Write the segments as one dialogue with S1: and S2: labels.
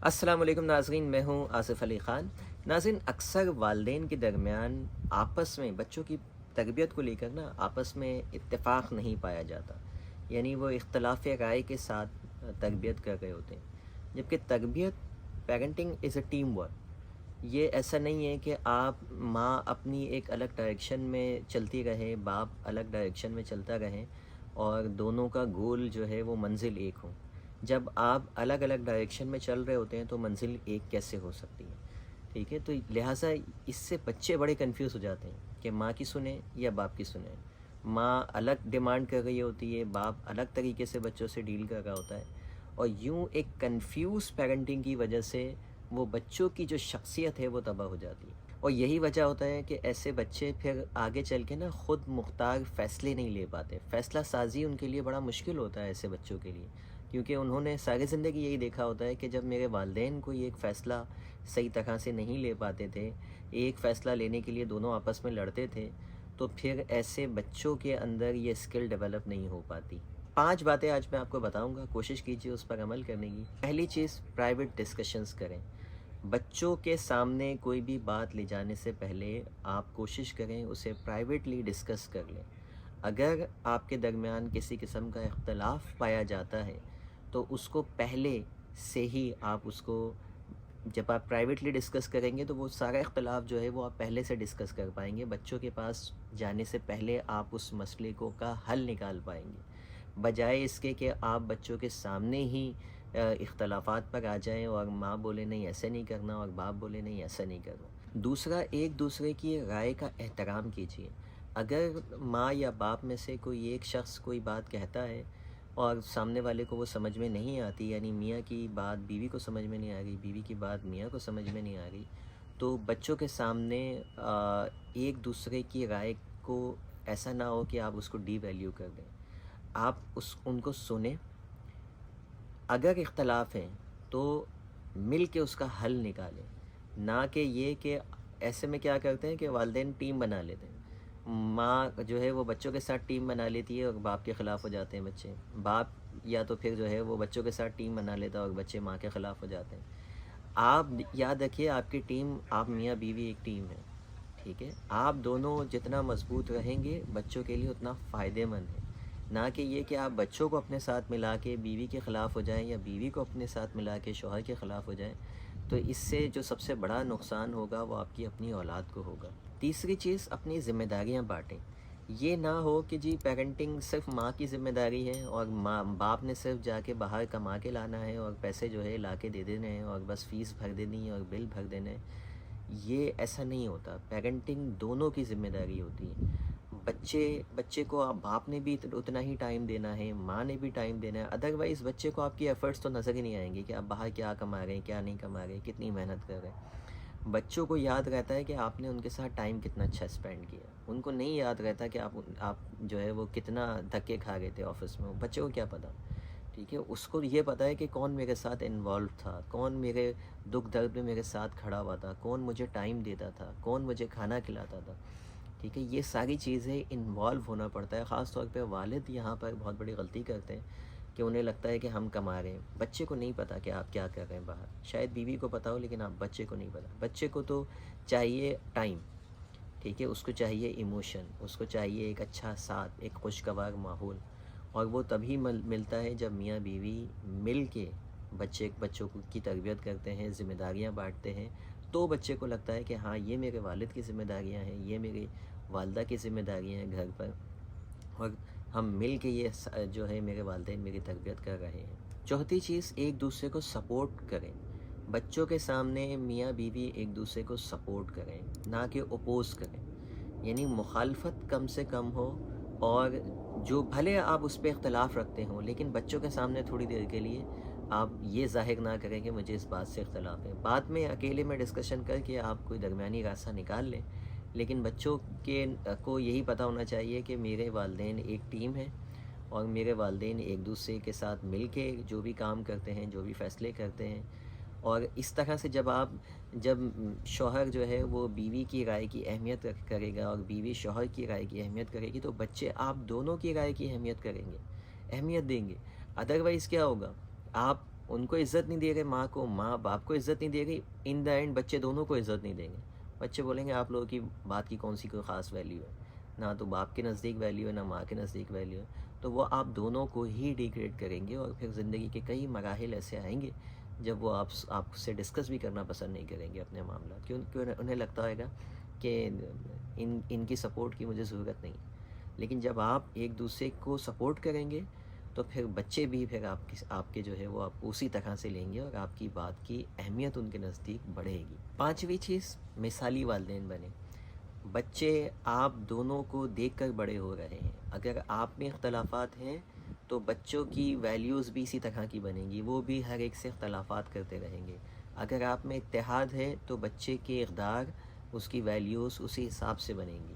S1: अस्सलाम वालेकुम नाज़रीन, मैं हूँ आसिफ़ अली ख़ान। नाज़रीन, अक्सर वालिदैन के दरमियान आपस में बच्चों की तरबियत को लेकर ना आपस में इत्तेफ़ाक नहीं पाया जाता। यानी वो इख्तिलाफ़ राय के साथ तरबियत कर रहे होते हैं। जबकि तरबियत, parenting is a team work. ये ऐसा नहीं है कि आप माँ अपनी एक अलग डायरेक्शन में चलती रहे, बाप अलग डायरेक्शन में चलता रहे और दोनों का गोल जो है वो मंज़िल एक हो। जब आप अलग अलग डायरेक्शन में चल रहे होते हैं तो मंज़िल एक कैसे हो सकती है? ठीक है, तो लिहाजा इससे बच्चे बड़े कन्फ्यूज़ हो जाते हैं कि माँ की सुने या बाप की सुने। माँ अलग डिमांड कर रही होती है, बाप अलग तरीके से बच्चों से डील कर रहा होता है और यूँ एक कन्फ्यूज़ पेरेंटिंग की वजह से वो बच्चों की जो शख्सियत है वो तबाह हो जाती है। और यही वजह होता है कि ऐसे बच्चे फिर आगे चल के ना खुद मुख्तार फ़ैसले नहीं ले पाते। फ़ैसला साज़ी उनके लिए बड़ा मुश्किल होता है ऐसे बच्चों के लिए, क्योंकि उन्होंने सारी ज़िंदगी यही देखा होता है कि जब मेरे वालिदैन कोई एक फ़ैसला सही तरह से नहीं ले पाते थे, एक फ़ैसला लेने के लिए दोनों आपस में लड़ते थे, तो फिर ऐसे बच्चों के अंदर ये स्किल डेवलप नहीं हो पाती। 5 बातें आज मैं आपको बताऊँगा, कोशिश कीजिए उस पर अमल करने की। पहली चीज़, प्राइवेट डिस्कशंस करें। बच्चों के सामने कोई भी बात ले जाने से पहले आप कोशिश करें उसे प्राइवेटली डिस्कस कर लें। अगर आपके दरमियान किसी किस्म का इख्तलाफ पाया जाता है तो उसको पहले से ही आप उसको, जब आप प्राइवेटली डिस्कस करेंगे तो वो सारा इख्तलाफ जो है वो आप पहले से डिस्कस कर पाएंगे। बच्चों के पास जाने से पहले आप उस मसले को का हल निकाल पाएंगे, बजाय इसके कि आप बच्चों के सामने ही इख्तलाफात पर आ जाएं और माँ बोले नहीं ऐसे नहीं करना और बाप बोले नहीं ऐसा नहीं करना। दूसरा, एक दूसरे की राय का एहतराम कीजिए। अगर माँ या बाप में से कोई एक शख्स कोई बात कहता है और सामने वाले को वो समझ में नहीं आती, यानी मियाँ की बात बीवी को समझ में नहीं आ रही, बीवी की बात मियाँ को समझ में नहीं आ रही, तो बच्चों के सामने एक दूसरे की राय को ऐसा ना हो कि आप उसको डीवैल्यू कर दें। आप उस उनको सुनें, अगर इख्तलाफ हैं तो मिल के उसका हल निकालें, ना कि ये कि ऐसे में क्या करते हैं कि वालिदैन टीम बना लेते हैं। माँ जो है वो बच्चों के साथ टीम बना लेती है और बाप के ख़िलाफ़ हो जाते हैं बच्चे। बाप या तो फिर जो है वो बच्चों के साथ टीम बना लेता है और बच्चे माँ के ख़िलाफ़ हो जाते हैं। आप याद रखिए, आपकी टीम, आप मियाँ बीवी एक टीम है, ठीक है? आप दोनों जितना मज़बूत रहेंगे बच्चों के लिए उतना फ़ायदेमंद है। ना कि ये कि आप बच्चों को अपने साथ मिला के बीवी के ख़िलाफ़ हो जाएँ या बीवी को अपने साथ मिला के शौहर के ख़िलाफ़ हो जाएँ, तो इससे जो सबसे बड़ा नुकसान होगा वो आपकी अपनी औलाद को होगा। तीसरी चीज़, अपनी ज़िम्मेदारियाँ बाँटें। ये ना हो कि जी पेरेंटिंग सिर्फ़ माँ की ज़िम्मेदारी है और माँ बाप ने सिर्फ़ जाके बाहर कमा के लाना है और पैसे जो है ला के दे देने हैं और बस फ़ीस भर देनी है और बिल भर देने हैं। ये ऐसा नहीं होता, पेरेंटिंग दोनों की ज़िम्मेदारी होती है। बच्चे बच्चे को आप बाप ने भी उतना ही टाइम देना है, माँ ने भी टाइम देना है, अदरवाइज़ बच्चे को आपकी एफ़र्ट्स तो नज़र ही नहीं आएँगे कि आप बाहर क्या कमा रहे हैं, क्या नहीं कमा रहे हैं, कितनी मेहनत कर रहे हैं। बच्चों को याद रहता है कि आपने उनके साथ टाइम कितना अच्छा स्पेंड किया। उनको नहीं याद रहता कि आप जो है वो कितना धक्के खा गए थे ऑफ़िस में, बच्चे को क्या पता, ठीक है? उसको ये पता है कि कौन मेरे साथ इन्वॉल्व था, कौन मेरे दुःख दर्द में मेरे साथ खड़ा हुआ था, कौन मुझे टाइम देता था, कौन मुझे खाना खिलाता था, ठीक है? ये सारी चीज़ें इन्वॉल्व होना पड़ता है। ख़ास तौर पे वालिद यहाँ पर बहुत बड़ी गलती करते हैं कि उन्हें लगता है कि हम कमा रहे हैं। बच्चे को नहीं पता कि आप क्या कर रहे हैं बाहर। शायद बीवी को पता हो लेकिन आप बच्चे को नहीं पता। बच्चे को तो चाहिए टाइम, ठीक है? उसको चाहिए इमोशन, उसको चाहिए एक अच्छा साथ, एक खुशगवार माहौल, और वो तभी मिलता है जब मियाँ बीवी मिल के बच्चों को की तरबियत करते हैं, ज़िम्मेदारियाँ बाँटते हैं। तो बच्चे को लगता है कि हाँ, ये मेरे वालिद की ज़िम्मेदारियाँ हैं, ये मेरी वालिदा की ज़िम्मेदारियाँ हैं घर पर, और हम मिल के ये जो है मेरे वालिदैन मेरी तरबियत कर रहे हैं। चौथी चीज़, एक दूसरे को सपोर्ट करें। बच्चों के सामने मियाँ बीवी एक दूसरे को सपोर्ट करें, ना कि अपोज़ करें। यानी मुखालफत कम से कम हो, और जो भले आप उस पे इख्तलाफ रखते हों लेकिन बच्चों के सामने थोड़ी देर के लिए आप ये ज़ाहिर ना करें कि मुझे इस बात से इख्तलाफ है। बाद में अकेले में डिस्कशन करके आप कोई दरमियानी रास्ता निकाल लें, लेकिन बच्चों के को यही पता होना चाहिए कि मेरे वालिदैन एक टीम है और मेरे वालिदैन एक दूसरे के साथ मिल के जो भी काम करते हैं, जो भी फ़ैसले करते हैं। और इस तरह से जब शौहर जो है वो बीवी की राय की अहमियत करेगा और बीवी शौहर की राय की अहमियत करेगी, तो बच्चे आप दोनों की राय की अहमियत करेंगे, अहमियत देंगे। अदरवाइज़ क्या होगा, आप ان کو عزت نہیں دے رہے ماں کو، ماں باپ کو عزت نہیں دے رہی، ان دا اینڈ بچے دونوں کو عزت نہیں دیں گے۔ بچے بولیں گے آپ لوگوں کی بات کی کون سی کوئی خاص ویلیو ہے، نہ تو باپ کے نزدیک ویلیو ہے نہ ماں کے نزدیک ویلیو ہے، تو وہ آپ دونوں کو ہی ڈیگریڈ کریں گے، اور پھر زندگی کے کئی مراحل ایسے آئیں گے جب وہ آپ سے ڈسکس بھی کرنا پسند نہیں کریں گے اپنے معاملات، کیوں انہیں لگتا ہوئے گا کہ ان کی سپورٹ کی مجھے ضرورت نہیں۔ لیکن جب آپ ایک دوسرے کو سپورٹ کریں گے تو پھر بچے بھی پھر آپ کے جو ہے وہ آپ اسی طرح سے لیں گے، اور آپ کی بات کی اہمیت ان کے نزدیک بڑھے گی۔ پانچویں چیز، مثالی والدین بنیں۔ بچے آپ دونوں کو دیکھ کر بڑے ہو رہے ہیں، اگر آپ میں اختلافات ہیں تو بچوں کی ویلیوز بھی اسی طرح کی بنیں گی، وہ بھی ہر ایک سے اختلافات کرتے رہیں گے۔ اگر آپ میں اتحاد ہے تو بچے کے اقدار، اس کی ویلیوز اسی حساب سے بنیں گی،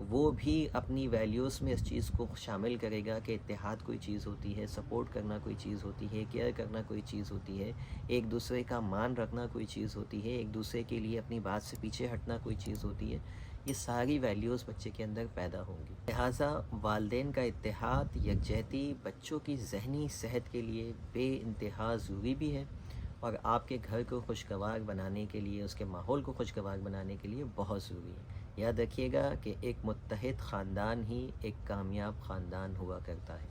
S1: وہ بھی اپنی ویلیوز میں اس چیز کو شامل کرے گا کہ اتحاد کوئی چیز ہوتی ہے، سپورٹ کرنا کوئی چیز ہوتی ہے، کیئر کرنا کوئی چیز ہوتی ہے، ایک دوسرے کا مان رکھنا کوئی چیز ہوتی ہے، ایک دوسرے کے لیے اپنی بات سے پیچھے ہٹنا کوئی چیز ہوتی ہے۔ یہ ساری ویلیوز بچے کے اندر پیدا ہوں گی۔ لہٰذا والدین کا اتحاد، یکجہتی بچوں کی ذہنی صحت کے لیے بے انتہا ضروری بھی ہے، اور آپ کے گھر کو خوشگوار بنانے کے لیے، اس کے ماحول کو خوشگوار بنانے کے لیے بہت ضروری ہے۔ یاد رکھیے گا کہ ایک متحد خاندان ہی ایک کامیاب خاندان ہوا کرتا ہے۔